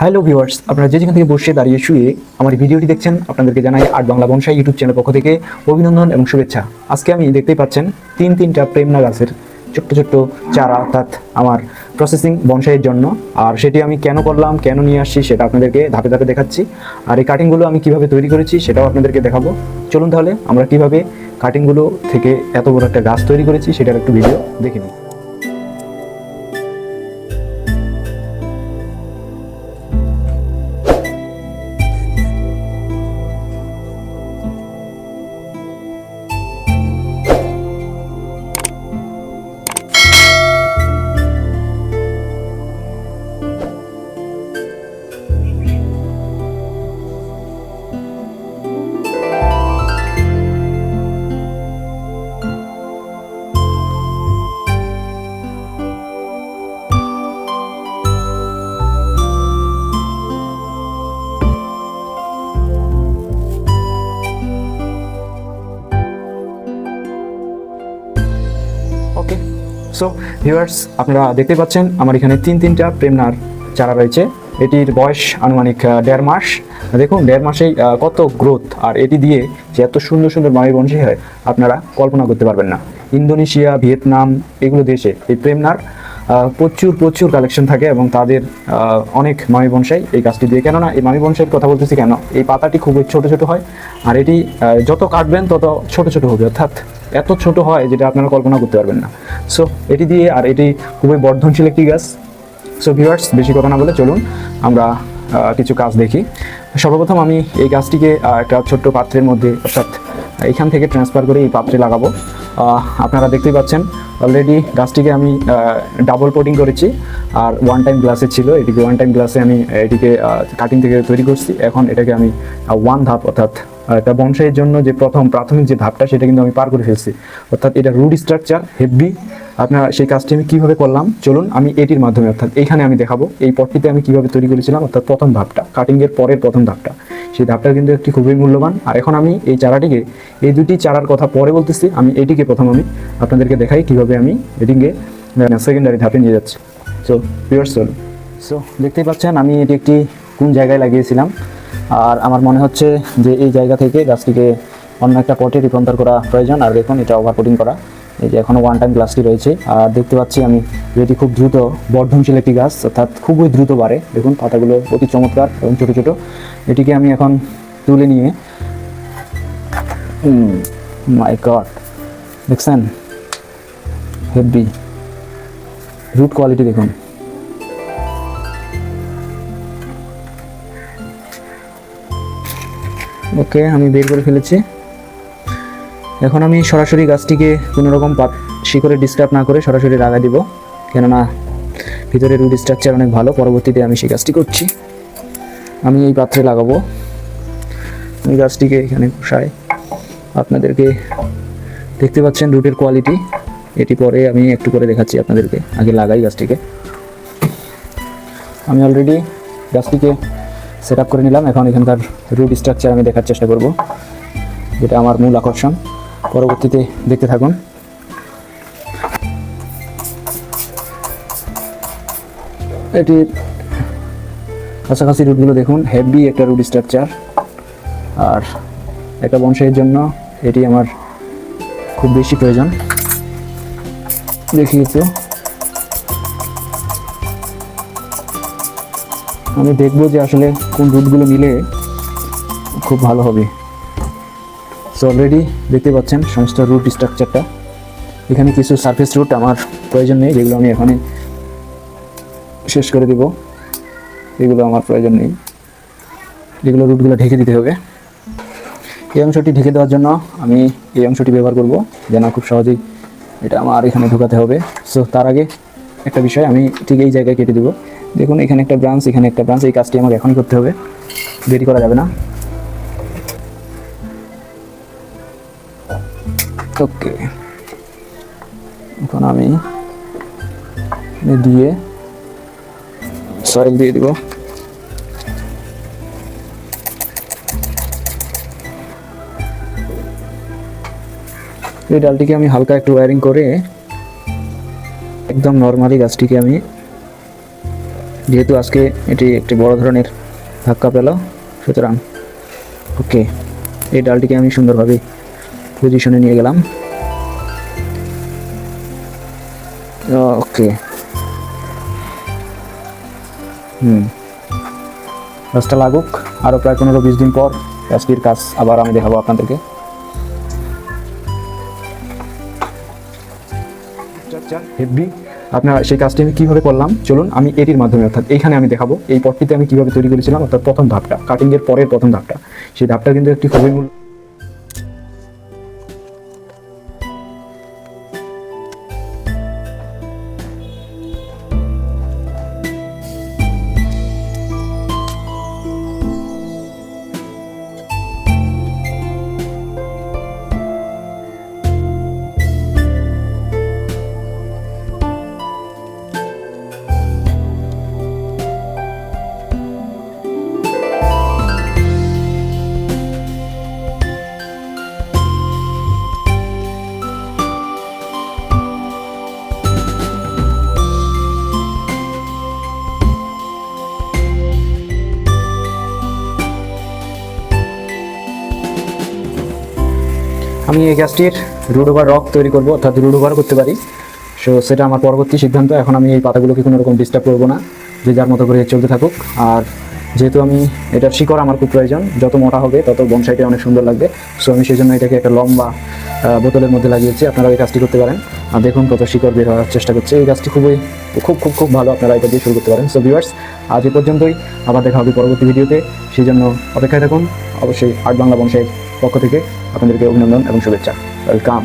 Hello viewers, আপনারা যে যেখান থেকে বসে দাঁড়িয়ে শুয়ে আমার ভিডিওটি দেখছেন আপনাদেরকে জানাই art Bangla bonsai YouTube channel পক্ষ থেকে অভিনন্দন এবং শুভেচ্ছা। আজকে আমি দেখতেই পাচ্ছেন তিনটা প্রেমনা গাছের ছোট্ট ছোট্ট চারা, অর্থাৎ আমার প্রসেসিং বনসাইয়ের জন্য। আর সেটি আমি কেন করলাম, কেন নিয়ে আসছি সেটা আপনাদেরকে ধাপে ধাপে দেখাচ্ছি। আর এই কাটিংগুলো আমি কিভাবে তৈরি করেছি সেটাও আপনাদেরকে দেখাবো। চলুন তাহলে আমরা কিভাবে কাটিংগুলো থেকে এত বড় একটা গাছ তৈরি করেছি সেটার একটু ভিডিও দেখে নিই। ওকে, সো ভিউয়ার্স, আপনারা দেখতে পাচ্ছেন আমার এখানে তিনটা প্রেমনার চারা রয়েছে। এটির বয়স আনুমানিক 1.5 মাস। দেখুন 1.5 মাসেই কত গ্রোথ, আর এটি দিয়ে যে এত সুন্দর সুন্দর মামি বনসাই হয় আপনারা কল্পনা করতে পারবেন না। ইন্দোনেশিয়া, ভিয়েতনাম এগুলো দেশে এই প্রেমনার প্রচুর কালেকশন থাকে এবং তাদের অনেক মামি বনসাই এই গাছটি দিয়ে। কেননা এই মামি বনসাইয়ের কথা বলতেছি কেন, এই পাতাটি খুবই ছোট ছোট হয়, আর এটি যত কাটবেন তত ছোট ছোট হবে, অর্থাৎ এত ছোট হয় যেটা আপনারা কল্পনা করতে পারবেন না। সো এটি দিয়ে, আর এটি খুবই বর্ধনশীল একটি গাছ। সো ভিউয়ার্স, বেশি কথা না বলে চলুন আমরা কিছু কাজ দেখি। সর্বপ্রথম আমি এই গাছটিকে একটা ছোট্ট পাত্রের মধ্যে, অর্থাৎ এইখান থেকে ট্রান্সফার করে এই পাত্রে লাগাবো। আপনারা দেখতেই পাচ্ছেন অলরেডি গাছটিকে আমি ডাবল কোটিং করেছি, আর ওয়ান টাইম গ্লাসে ছিল, এটিকে ওয়ান টাইম গ্লাসে আমি এটিকে কাটিং থেকে তৈরি করছি। এখন এটাকে আমি ওয়ান ধাপ, অর্থাৎ একটা বনসাইয়ের জন্য যে প্রাথমিক যে ধাপটা সেটা কিন্তু আমি পার করে ফেলছি, অর্থাৎ এটা রুট স্ট্রাকচার হেভি। আপনার সেই কাজটি আমি কীভাবে করলাম চলুন আমি এটির মাধ্যমে, অর্থাৎ এইখানে আমি দেখাবো এই পটটিতে আমি কীভাবে তৈরি করেছিলাম, অর্থাৎ প্রথম ধাপটা, কাটিংয়ের পরের প্রথম ধাপটা, সেই ধাপটা কিন্তু একটি খুবই মূল্যবান। আর এখন আমি এই চারাটিকে, এই দুটি চারার কথা পরে বলতেছি, আমি এটিকে প্রথম আমি আপনাদেরকে দেখাই কীভাবে আমি এটিকে সেকেন্ডারি ধাপে নিয়ে যাচ্ছি। সো ভিউয়ার্স, চলুন। সো দেখতেই পাচ্ছেন আমি এটি একটি কোন জায়গায় লাগিয়েছিলাম, আর আমার মনে হচ্ছে যে এই জায়গা থেকে গাছটিকে অন্য একটা পটে রূপান্তর করা প্রয়োজন। আর দেখুন এটা ওভার কোটিং করা, এই যে এখনও ওয়ান টাইম গ্লাসটি রয়েছে। আর দেখতে পাচ্ছি আমি যেটি খুব দ্রুত বর্ধনশীল একটি গাছ, অর্থাৎ খুবই দ্রুত বাড়ে। দেখুন পাতাগুলো অতি চমৎকার এবং ছোটো ছোটো। এটিকে আমি এখন তুলে নিয়ে, মাই গড, দেখছেন হেভি রুট কোয়ালিটি দেখুন। ওকে, আমি বের করে ফেলেছি। এখন আমি সরাসরি গাছটিকে কোনোরকম শিকড়ে ডিস্টার্ব না করে সরাসরি লাগা দিব, কেননা ভিতরে রুট স্ট্রাকচার অনেক ভালো। পরবর্তীতে আমি সেই গাছটি করছি, আমি এই পাত্রে লাগাবো। আমি গাছটিকে এখানে বসাই, আপনাদেরকে দেখতে পাচ্ছেন রুটের কোয়ালিটি। এটি পরে আমি একটু করে দেখাচ্ছি আপনাদেরকে, আগে লাগাই গাছটিকে। আমি অলরেডি গাছটিকে সেট আপ করে নিলাম। এখন এখানকার রুট স্ট্রাকচার আমি দেখার চেষ্টা করব, যেটা আমার মূল আকর্ষণ। পরবর্তীতে দেখতে থাকুন। এটির কাছাকাছি রুটগুলো দেখুন, হেভি একটা রুট স্ট্রাকচার। আর একটা বনসাইয়ের জন্য এটি আমার খুব বেশি প্রয়োজন। দেখি একটু, আমি দেখবো যে আসলে কোন রুটগুলো মিলে খুব ভালো হবে। সো অলরেডি দেখতে পাচ্ছেন সমস্ত রুট স্ট্রাকচারটা। এখানে কিছু সারফেস রুট আমার প্রয়োজন নেই, যেগুলো আমি এখানে শেষ করে দেব। এগুলো আমার প্রয়োজন নেই, যেগুলো রুটগুলো ঢেকে দিতে হবে। এই অংশটি ঢেকে দেওয়ার জন্য আমি এই অংশটি ব্যবহার করব, যেন খুব সহজেই এটা আমার এখানে ঢোকাতে হবে। সো তার আগে একটা বিষয়, আমি ঠিক এই জায়গায় কেটে দেবো। দেখুন এখানে একটা ব্রাঞ্চ, এখানে একটা ব্রাঞ্চ। এই কাজটি আমাকে এখনই করতে হবে, দেরি করা যাবে না। ওকে, এখন আমি দিয়ে সয়েল দিয়ে দিব। এই ডালটিকে আমি হালকা একটু ওয়্যারিং করে একদম নর্মালি গাছটিকে আমি যেহেতু আজকে এটি একটি বড় ধরনের ধাক্কা পেল, সুতরাং ওকে, এই ডালটিকে আমি সুন্দরভাবে পজিশনে নিয়ে গেলাম। ওকে, গাছটা লাগুক, আরও প্রায় 15-20 দিন পর গাছটির কাজ আবার আমি দেখাবো আপনাদেরকে। হেভি, আপনার সেই কাজটি আমি কীভাবে করলাম চলুন আমি এটির মাধ্যমে, অর্থাৎ এইখানে আমি দেখাবো এই পটটিতে আমি কীভাবে তৈরি করেছিলাম, অর্থাৎ প্রথম ধাপটা, কাটিংয়ের পরের প্রথম ধাপটা। সেই ধাপটা কিন্তু একটি খুবই মূল। আমি এই গাছটির রুট ওভার রক তৈরি করবো, অর্থাৎ রুট ওভার করতে পারি। সো সেটা আমার পরবর্তী সিদ্ধান্ত। এখন আমি এই পাতাগুলোকে কোনো রকম ডিস্টার্ব করবো না, যে যার মতো করে চলতে থাকুক। আর যেহেতু আমি এটার শিকড় আমার খুব প্রয়োজন, যত মোটা হবে তত বনসাইটা অনেক সুন্দর লাগবে। সো আমি সেই জন্য এটাকে একটা লম্বা বোতলের মধ্যে লাগিয়েছি। আপনারা এই কাজটি করতে পারেন। আর দেখুন কত শিকড় বের হওয়ার চেষ্টা করছে। এই গাছটি খুব খুব ভালো, আপনারা এটা দিয়ে শুরু করতে পারেন। সো ভিউয়ার্স, আজ এ পর্যন্তই, আবার দেখা হবে পরবর্তী ভিডিওতে। সেই জন্য অপেক্ষায় থাকুন। অবশ্যই আর্ট বাংলা বনসাইয়ের পক্ষ থেকে আপনাদেরকে অভিনন্দন এবং শুভেচ্ছা। ওয়েলকাম।